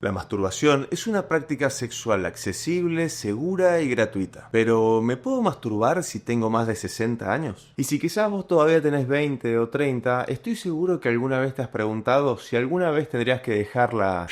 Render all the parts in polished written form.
La masturbación es una práctica sexual accesible, segura y gratuita. Pero, ¿me puedo masturbar si tengo más de 60 años? Y si quizás vos todavía tenés 20 o 30, estoy seguro que alguna vez te has preguntado si alguna vez tendrías que dejarla...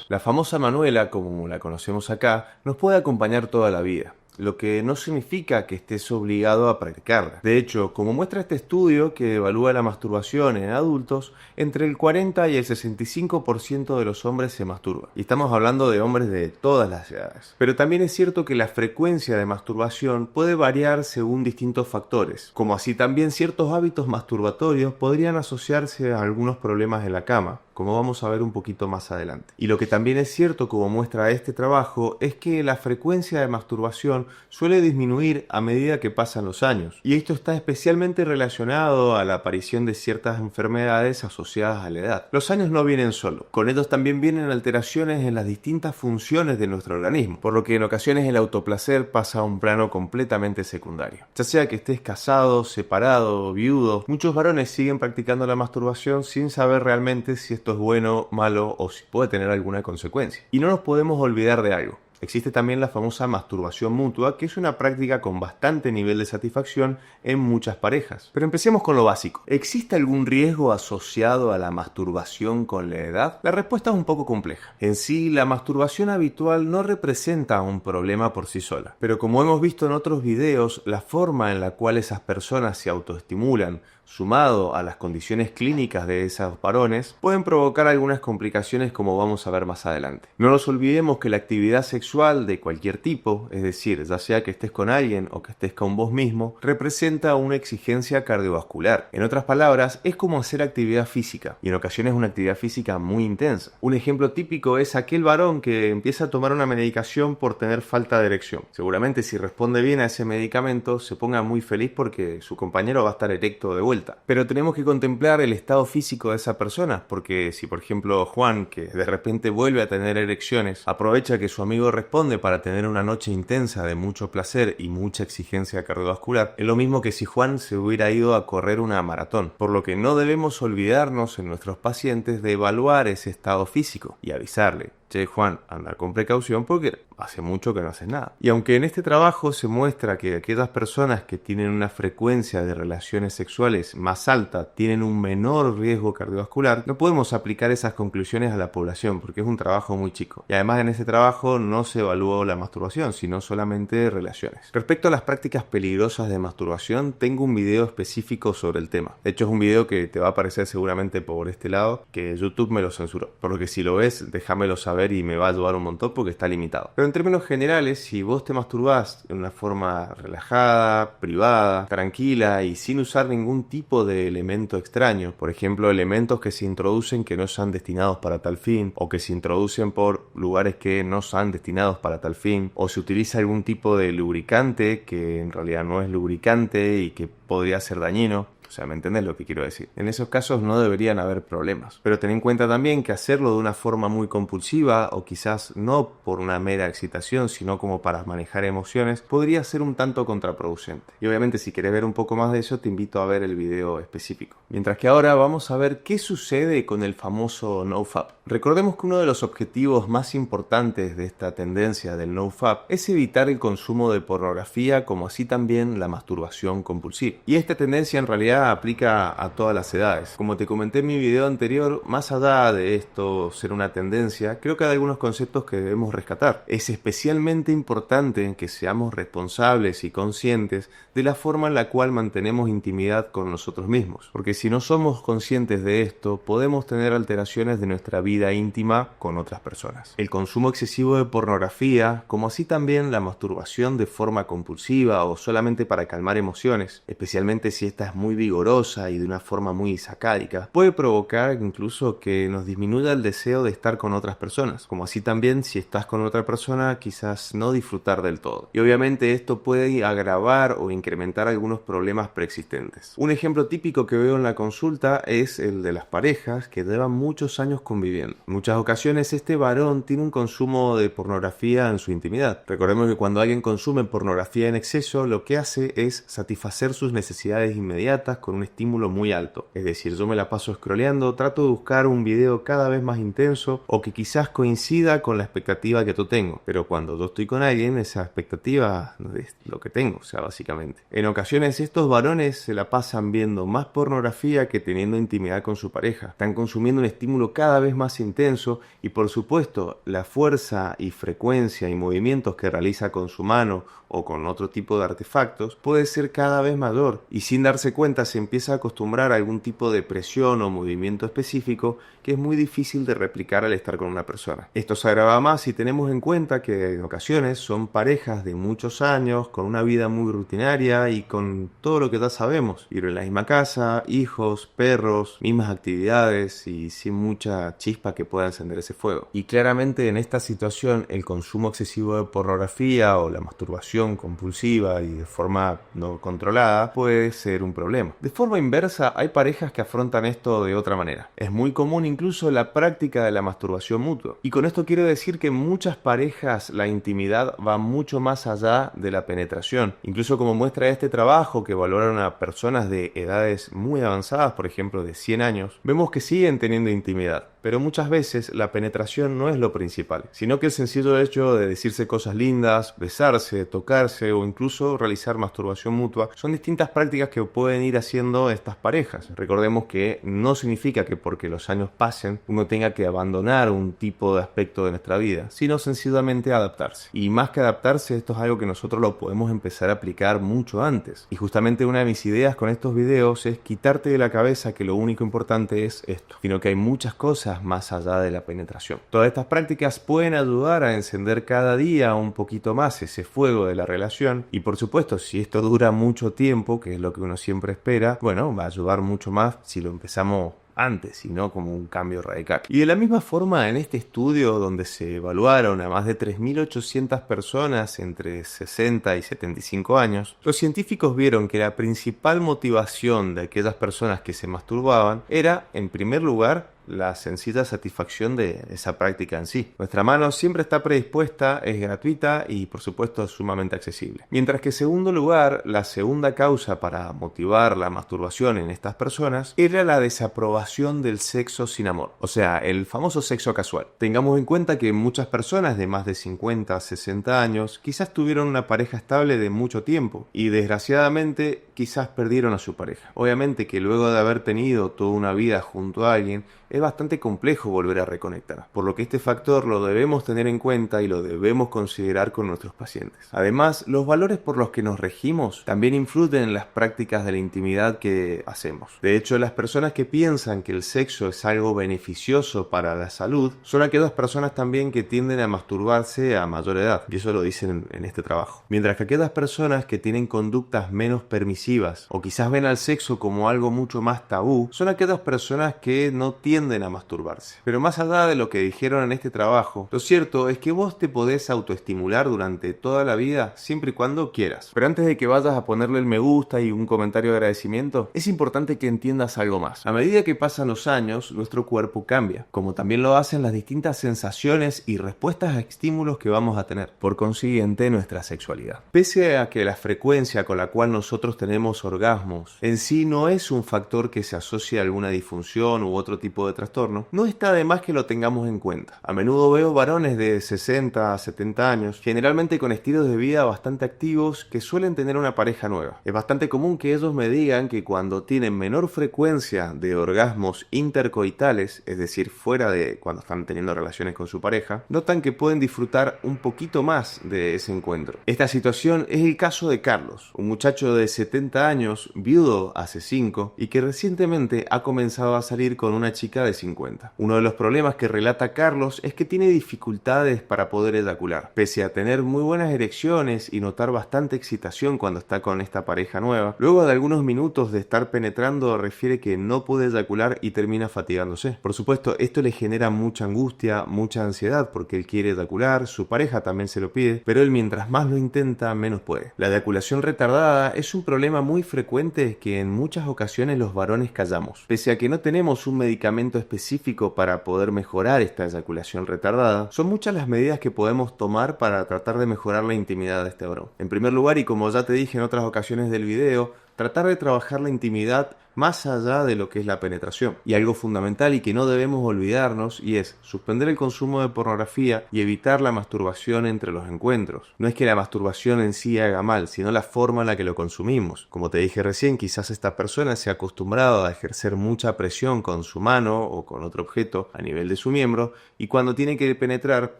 La famosa Manuela, como la conocemos acá, nos puede acompañar toda la vida, lo que no significa que estés obligado a practicarla. De hecho, como muestra este estudio que evalúa la masturbación en adultos, entre el 40 y el 65% de los hombres se masturban. Y estamos hablando de hombres de todas las edades. Pero también es cierto que la frecuencia de masturbación puede variar según distintos factores, como así también ciertos hábitos masturbatorios podrían asociarse a algunos problemas en la cama, como vamos a ver un poquito más adelante. Y lo que también es cierto, como muestra este trabajo, es que la frecuencia de masturbación suele disminuir a medida que pasan los años. Y esto está especialmente relacionado a la aparición de ciertas enfermedades asociadas a la edad. Los años no vienen solo. Con ellos también vienen alteraciones en las distintas funciones de nuestro organismo, por lo que en ocasiones el autoplacer pasa a un plano completamente secundario. Ya sea que estés casado, separado o viudo, muchos varones siguen practicando la masturbación sin saber realmente si esto es bueno, malo o si puede tener alguna consecuencia. Y no nos podemos olvidar de algo. Existe también la famosa masturbación mutua, que es una práctica con bastante nivel de satisfacción en muchas parejas. Pero empecemos con lo básico. ¿Existe algún riesgo asociado a la masturbación con la edad? La respuesta es un poco compleja. En sí, la masturbación habitual no representa un problema por sí sola. Pero como hemos visto en otros videos, la forma en la cual esas personas se autoestimulan, sumado a las condiciones clínicas de esos varones, pueden provocar algunas complicaciones como vamos a ver más adelante. No nos olvidemos que la actividad sexual de cualquier tipo, es decir, ya sea que estés con alguien o que estés con vos mismo, representa una exigencia cardiovascular. En otras palabras, es como hacer actividad física, y en ocasiones una actividad física muy intensa. Un ejemplo típico es aquel varón que empieza a tomar una medicación por tener falta de erección. Seguramente si responde bien a ese medicamento, se ponga muy feliz porque su compañero va a estar erecto de vuelta. Pero tenemos que contemplar el estado físico de esa persona, porque si por ejemplo Juan, que de repente vuelve a tener erecciones, aprovecha que su amigo responde para tener una noche intensa de mucho placer y mucha exigencia cardiovascular, es lo mismo que si Juan se hubiera ido a correr una maratón, por lo que no debemos olvidarnos en nuestros pacientes de evaluar ese estado físico y avisarle: che, Juan, anda con precaución porque hace mucho que no haces nada. Y aunque en este trabajo se muestra que aquellas personas que tienen una frecuencia de relaciones sexuales más alta tienen un menor riesgo cardiovascular, no podemos aplicar esas conclusiones a la población porque es un trabajo muy chico. Y además en este trabajo no se evaluó la masturbación, sino solamente relaciones. Respecto a las prácticas peligrosas de masturbación, tengo un video específico sobre el tema. De hecho es un video que te va a aparecer seguramente por este lado, que YouTube me lo censuró. Por lo que si lo ves, déjamelo saber y me va a ayudar un montón porque está limitado. Pero en términos generales, si vos te masturbás de una forma relajada, privada, tranquila y sin usar ningún tipo de elemento extraño, por ejemplo elementos que se introducen que no sean destinados para tal fin, o que se introducen por lugares que no sean destinados para tal fin, o se utiliza algún tipo de lubricante que en realidad no es lubricante y que podría ser dañino. O sea, ¿me entendés lo que quiero decir? En esos casos no deberían haber problemas. Pero ten en cuenta también que hacerlo de una forma muy compulsiva, o quizás no por una mera excitación, sino como para manejar emociones, podría ser un tanto contraproducente. Y obviamente si querés ver un poco más de eso, te invito a ver el video específico. Mientras que ahora vamos a ver qué sucede con el famoso NoFap. Recordemos que uno de los objetivos más importantes de esta tendencia del NoFap es evitar el consumo de pornografía, como así también la masturbación compulsiva. Y esta tendencia en realidad aplica a todas las edades. Como te comenté en mi video anterior, más allá de esto ser una tendencia, creo que hay algunos conceptos que debemos rescatar. Es especialmente importante que seamos responsables y conscientes de la forma en la cual mantenemos intimidad con nosotros mismos, porque si no somos conscientes de esto, podemos tener alteraciones de nuestra vida íntima con otras personas. El consumo excesivo de pornografía, como así también la masturbación de forma compulsiva o solamente para calmar emociones, especialmente si esta es muy vigorosa y de una forma muy sacádica, puede provocar incluso que nos disminuya el deseo de estar con otras personas, como así también si estás con otra persona quizás no disfrutar del todo. Y obviamente esto puede agravar o incrementar algunos problemas preexistentes. Un ejemplo típico que veo en la consulta es el de las parejas que llevan muchos años conviviendo. En muchas ocasiones este varón tiene un consumo de pornografía en su intimidad. Recordemos que cuando alguien consume pornografía en exceso, lo que hace es satisfacer sus necesidades inmediatas alertas con un estímulo muy alto. Es decir, yo me la paso scrolleando, trato de buscar un video cada vez más intenso o que quizás coincida con la expectativa que yo tengo. Pero cuando yo estoy con alguien, esa expectativa no es lo que tengo, o sea, básicamente. En ocasiones estos varones se la pasan viendo más pornografía que teniendo intimidad con su pareja. Están consumiendo un estímulo cada vez más intenso y por supuesto la fuerza y frecuencia y movimientos que realiza con su mano o con otro tipo de artefactos puede ser cada vez mayor y sin darse cuenta se empieza a acostumbrar a algún tipo de presión o movimiento específico que es muy difícil de replicar al estar con una persona. Esto se agrava más si tenemos en cuenta que en ocasiones son parejas de muchos años con una vida muy rutinaria y con todo lo que ya sabemos, vivir en la misma casa, hijos, perros, mismas actividades y sin mucha chispa que pueda encender ese fuego. Y claramente en esta situación el consumo excesivo de pornografía o la masturbación compulsiva y de forma no controlada puede ser un problema. De forma inversa, hay parejas que afrontan esto de otra manera. Es muy común incluso la práctica de la masturbación mutua. Y con esto quiero decir que en muchas parejas la intimidad va mucho más allá de la penetración. Incluso como muestra este trabajo que valoraron a personas de edades muy avanzadas, por ejemplo de 100 años, vemos que siguen teniendo intimidad. Pero muchas veces la penetración no es lo principal, sino que el sencillo hecho de decirse cosas lindas, besarse, tocarse o incluso realizar masturbación mutua son distintas prácticas que pueden ir haciendo estas parejas. Recordemos que no significa que porque los años pasen uno tenga que abandonar un tipo de aspecto de nuestra vida, sino sencillamente adaptarse. Y más que adaptarse, esto es algo que nosotros lo podemos empezar a aplicar mucho antes. Y justamente una de mis ideas con estos videos es quitarte de la cabeza que lo único importante es esto, sino que hay muchas cosas más allá de la penetración. Todas estas prácticas pueden ayudar a encender cada día un poquito más ese fuego de la relación y por supuesto si esto dura mucho tiempo, que es lo que uno siempre espera, bueno, va a ayudar mucho más si lo empezamos antes, y no como un cambio radical. Y de la misma forma, en este estudio donde se evaluaron a más de 3.800 personas entre 60 y 75 años, los científicos vieron que la principal motivación de aquellas personas que se masturbaban era, en primer lugar, la sencilla satisfacción de esa práctica en sí. Nuestra mano siempre está predispuesta, es gratuita y por supuesto es sumamente accesible. Mientras que en segundo lugar, la segunda causa para motivar la masturbación en estas personas era la desaprobación del sexo sin amor, o sea, el famoso sexo casual. Tengamos en cuenta que muchas personas de más de 50 a 60 años quizás tuvieron una pareja estable de mucho tiempo y desgraciadamente quizás perdieron a su pareja. Obviamente que luego de haber tenido toda una vida junto a alguien, es bastante complejo volver a reconectar, por lo que este factor lo debemos tener en cuenta y lo debemos considerar con nuestros pacientes. Además, los valores por los que nos regimos también influyen en las prácticas de la intimidad que hacemos. De hecho, las personas que piensan que el sexo es algo beneficioso para la salud son aquellas personas también que tienden a masturbarse a mayor edad, y eso lo dicen en este trabajo. Mientras que aquellas personas que tienen conductas menos permisivas o quizás ven al sexo como algo mucho más tabú son aquellas personas que no tienden a masturbarse. Pero más allá de lo que dijeron en este trabajo, lo cierto es que vos te podés autoestimular durante toda la vida siempre y cuando quieras. Pero antes de que vayas a ponerle el me gusta y un comentario de agradecimiento, es importante que entiendas algo más. A medida que pasan los años, nuestro cuerpo cambia, como también lo hacen las distintas sensaciones y respuestas a estímulos que vamos a tener, por consiguiente nuestra sexualidad. Pese a que la frecuencia con la cual nosotros tenemos orgasmos en sí no es un factor que se asocie a alguna disfunción u otro tipo de trastorno, no está de más que lo tengamos en cuenta. A menudo veo varones de 60 a 70 años, generalmente con estilos de vida bastante activos, que suelen tener una pareja nueva. Es bastante común que ellos me digan que cuando tienen menor frecuencia de orgasmos intercoitales, es decir, fuera de cuando están teniendo relaciones con su pareja, notan que pueden disfrutar un poquito más de ese encuentro. Esta situación es el caso de Carlos, un muchacho de 70 años, viudo hace 5, y que recientemente ha comenzado a salir con una chica de 50. Uno de los problemas que relata Carlos es que tiene dificultades para poder eyacular. Pese a tener muy buenas erecciones y notar bastante excitación cuando está con esta pareja nueva, luego de algunos minutos de estar penetrando refiere que no puede eyacular y termina fatigándose. Por supuesto, esto le genera mucha angustia, mucha ansiedad porque él quiere eyacular, su pareja también se lo pide, pero él mientras más lo intenta, menos puede. La eyaculación retardada es un problema muy frecuente que en muchas ocasiones los varones callamos. Pese a que no tenemos un medicamento específico para poder mejorar esta eyaculación retardada, son muchas las medidas que podemos tomar para tratar de mejorar la intimidad de este varón. En primer lugar, y como ya te dije en otras ocasiones del video, tratar de trabajar la intimidad más allá de lo que es la penetración. Y algo fundamental y que no debemos olvidarnos y es suspender el consumo de pornografía y evitar la masturbación entre los encuentros. No es que la masturbación en sí haga mal, sino la forma en la que lo consumimos. Como te dije recién, quizás esta persona se ha acostumbrado a ejercer mucha presión con su mano o con otro objeto a nivel de su miembro y cuando tiene que penetrar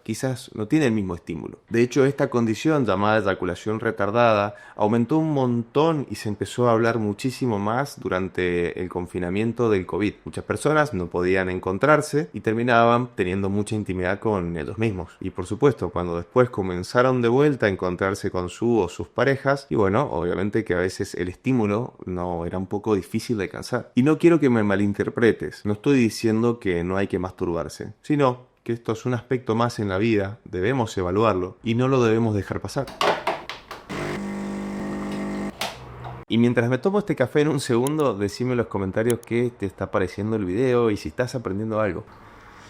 quizás no tiene el mismo estímulo. De hecho, esta condición llamada eyaculación retardada aumentó un montón y se empezó a hablar muchísimo más durante el confinamiento del COVID. Muchas personas no podían encontrarse y terminaban teniendo mucha intimidad con ellos mismos. Y por supuesto, cuando después comenzaron de vuelta a encontrarse con su o sus parejas, y bueno, obviamente que a veces el estímulo no era un poco difícil de alcanzar. Y no quiero que me malinterpretes, no estoy diciendo que no hay que masturbarse, sino que esto es un aspecto más en la vida, debemos evaluarlo y no lo debemos dejar pasar. Y mientras me tomo este café en un segundo, decime en los comentarios qué te está pareciendo el video y si estás aprendiendo algo.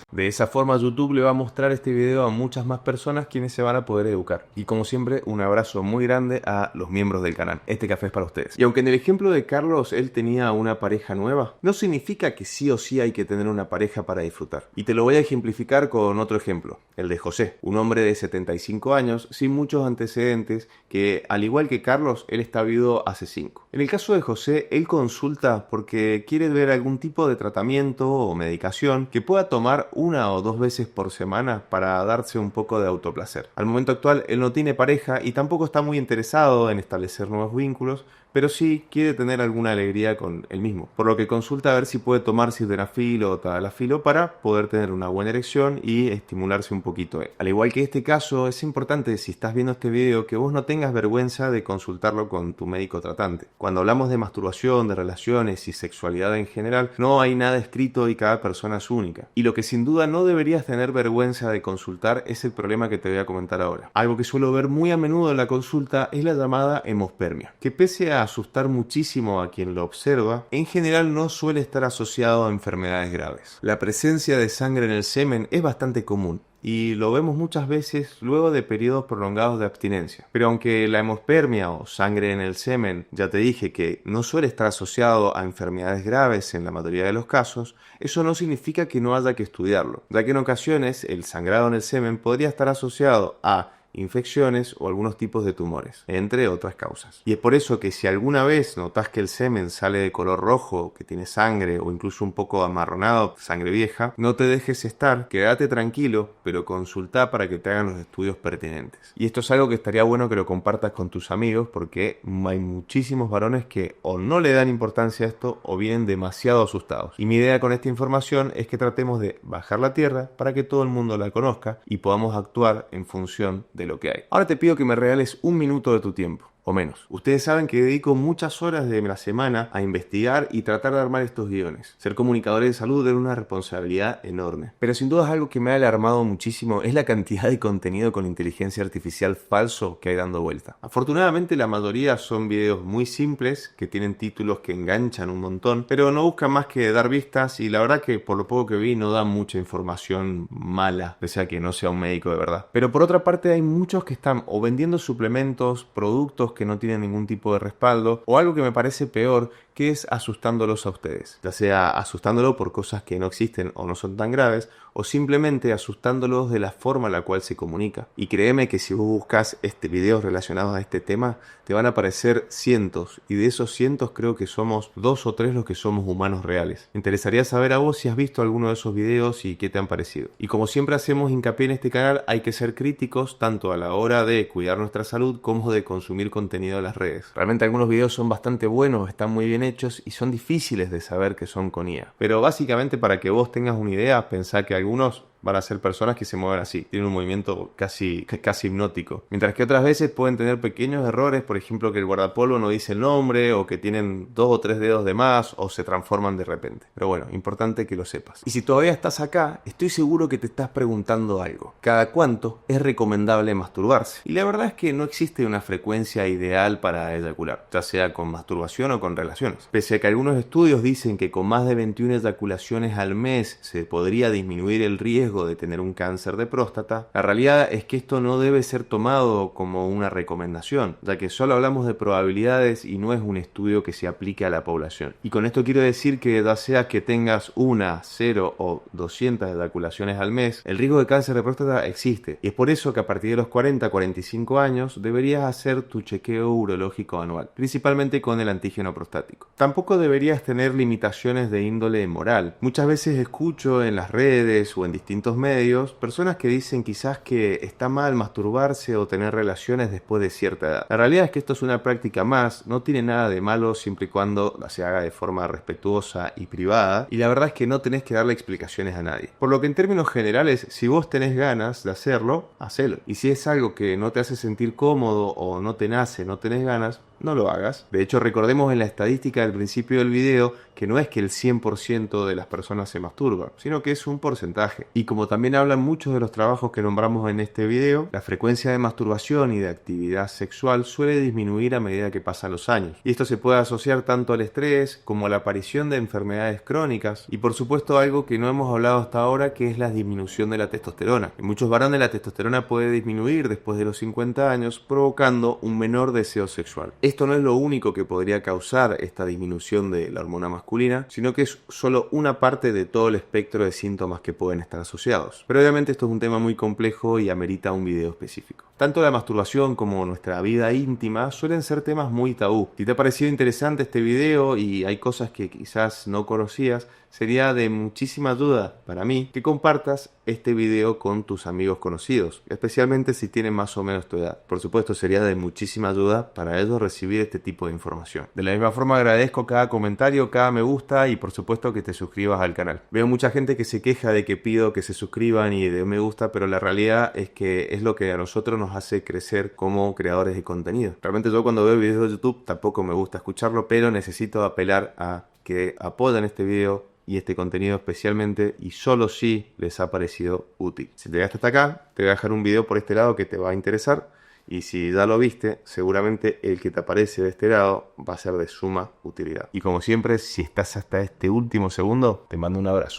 De esa forma YouTube le va a mostrar este video a muchas más personas quienes se van a poder educar. Y como siempre, un abrazo muy grande a los miembros del canal. Este café es para ustedes. Y aunque en el ejemplo de Carlos él tenía una pareja nueva, no significa que sí o sí hay que tener una pareja para disfrutar. Y te lo voy a ejemplificar con otro ejemplo, el de José, un hombre de 75 años sin muchos antecedentes que, al igual que Carlos, él está viudo hace 5. En el caso de José, él consulta porque quiere ver algún tipo de tratamiento o medicación que pueda tomar 1 o 2 veces por semana para darse un poco de autoplacer. Al momento actual él no tiene pareja y tampoco está muy interesado en establecer nuevos vínculos, pero sí quiere tener alguna alegría con él mismo, por lo que consulta a ver si puede tomar sildenafil o tadalafilo para poder tener una buena erección y estimularse un poquito él. Al igual que este caso, es importante, si estás viendo este video, que vos no tengas vergüenza de consultarlo con tu médico tratante. Cuando hablamos de masturbación, de relaciones y sexualidad en general, no hay nada escrito y cada persona es única. Y lo que sin duda no deberías tener vergüenza de consultar es el problema que te voy a comentar ahora. Algo que suelo ver muy a menudo en la consulta es la llamada hemospermia, que pese a asustar muchísimo a quien lo observa, en general no suele estar asociado a enfermedades graves. La presencia de sangre en el semen es bastante común y lo vemos muchas veces luego de periodos prolongados de abstinencia. Pero aunque la hemospermia o sangre en el semen, ya te dije que no suele estar asociado a enfermedades graves en la mayoría de los casos, eso no significa que no haya que estudiarlo, ya que en ocasiones el sangrado en el semen podría estar asociado a infecciones o algunos tipos de tumores, entre otras causas. Y es por eso que si alguna vez notas que el semen sale de color rojo, que tiene sangre o incluso un poco amarronado, sangre vieja, no te dejes estar, quédate tranquilo, pero consulta para que te hagan los estudios pertinentes. Y esto es algo que estaría bueno que lo compartas con tus amigos porque hay muchísimos varones que o no le dan importancia a esto o vienen demasiado asustados. Y mi idea con esta información es que tratemos de bajar la tierra para que todo el mundo la conozca y podamos actuar en función de lo que hay. Ahora te pido que me regales 1 minuto de tu tiempo, o menos. Ustedes saben que dedico muchas horas de la semana a investigar y tratar de armar estos guiones. Ser comunicador de salud es una responsabilidad enorme. Pero sin duda es algo que me ha alarmado muchísimo, es la cantidad de contenido con inteligencia artificial falso que hay dando vuelta. Afortunadamente la mayoría son videos muy simples, que tienen títulos que enganchan un montón, pero no buscan más que dar vistas y la verdad que por lo poco que vi no dan mucha información mala, pese a que no sea un médico de verdad. Pero por otra parte hay muchos que están o vendiendo suplementos, productos que no tienen ningún tipo de respaldo, o algo que me parece peor, que es asustándolos a ustedes, ya sea asustándolos por cosas que no existen o no son tan graves, o simplemente asustándolos de la forma en la cual se comunica. Y créeme que si vos buscas videos relacionados a este tema, te van a aparecer cientos, y de esos cientos creo que somos 2 o 3 los que somos humanos reales. Me interesaría saber a vos si has visto alguno de esos videos y qué te han parecido. Y como siempre hacemos hincapié en este canal, hay que ser críticos tanto a la hora de cuidar nuestra salud como de consumir contenido de las redes. Realmente algunos videos son bastante buenos, están muy bien hechos y son difíciles de saber que son con IA. Pero básicamente, para que vos tengas una idea, pensá que algunos van a ser personas que se mueven así, tienen un movimiento casi hipnótico, mientras que otras veces pueden tener pequeños errores, por ejemplo que el guardapolvo no dice el nombre, o que tienen 2 o 3 dedos de más, o se transforman de repente. Pero bueno, importante que lo sepas. Y si todavía estás acá, estoy seguro que te estás preguntando algo: ¿cada cuánto es recomendable masturbarse? Y la verdad es que no existe una frecuencia ideal para eyacular, ya sea con masturbación o con relaciones. Pese a que algunos estudios dicen que con más de 21 eyaculaciones al mes se podría disminuir el riesgo riesgo de tener un cáncer de próstata, la realidad es que esto no debe ser tomado como una recomendación, ya que solo hablamos de probabilidades y no es un estudio que se aplique a la población. Y con esto quiero decir que ya sea que tengas 1, 0 o 200 eyaculaciones al mes, el riesgo de cáncer de próstata existe. Y es por eso que a partir de los 40-45 años deberías hacer tu chequeo urológico anual, principalmente con el antígeno prostático. Tampoco deberías tener limitaciones de índole moral. Muchas veces escucho en las redes o en distintos medios personas que dicen quizás que está mal masturbarse o tener relaciones después de cierta edad. La realidad es que esto es una práctica más, no tiene nada de malo siempre y cuando se haga de forma respetuosa y privada, y la verdad es que no tenés que darle explicaciones a nadie. Por lo que en términos generales, si vos tenés ganas de hacerlo, hacelo. Y si es algo que no te hace sentir cómodo o no te nace, no tenés ganas, no lo hagas. De hecho, recordemos en la estadística del principio del video que no es que el 100% de las personas se masturban, sino que es un porcentaje. Y como también hablan muchos de los trabajos que nombramos en este video, la frecuencia de masturbación y de actividad sexual suele disminuir a medida que pasan los años. Y esto se puede asociar tanto al estrés como a la aparición de enfermedades crónicas y por supuesto algo que no hemos hablado hasta ahora, que es la disminución de la testosterona. En muchos varones la testosterona puede disminuir después de los 50 años, provocando un menor deseo sexual. Esto no es lo único que podría causar esta disminución de la hormona masculina, sino que es solo una parte de todo el espectro de síntomas que pueden estar asociados. Pero obviamente esto es un tema muy complejo y amerita un video específico. Tanto la masturbación como nuestra vida íntima suelen ser temas muy tabú. Si te ha parecido interesante este video y hay cosas que quizás no conocías, sería de muchísima ayuda para mí que compartas este video con tus amigos conocidos, especialmente si tienen más o menos tu edad. Por supuesto, sería de muchísima ayuda para ellos recibir este tipo de información. De la misma forma, agradezco cada comentario, cada me gusta y por supuesto que te suscribas al canal. Veo mucha gente que se queja de que pido que se suscriban y de me gusta, pero la realidad es que es lo que a nosotros nos hace crecer como creadores de contenido. Realmente yo cuando veo videos de YouTube tampoco me gusta escucharlo, pero necesito apelar a que apoyen este video y este contenido especialmente y solo si les ha parecido útil. Si llegaste hasta acá, te voy a dejar un video por este lado que te va a interesar y si ya lo viste, seguramente el que te aparece de este lado va a ser de suma utilidad. Y como siempre, si estás hasta este último segundo, te mando un abrazo.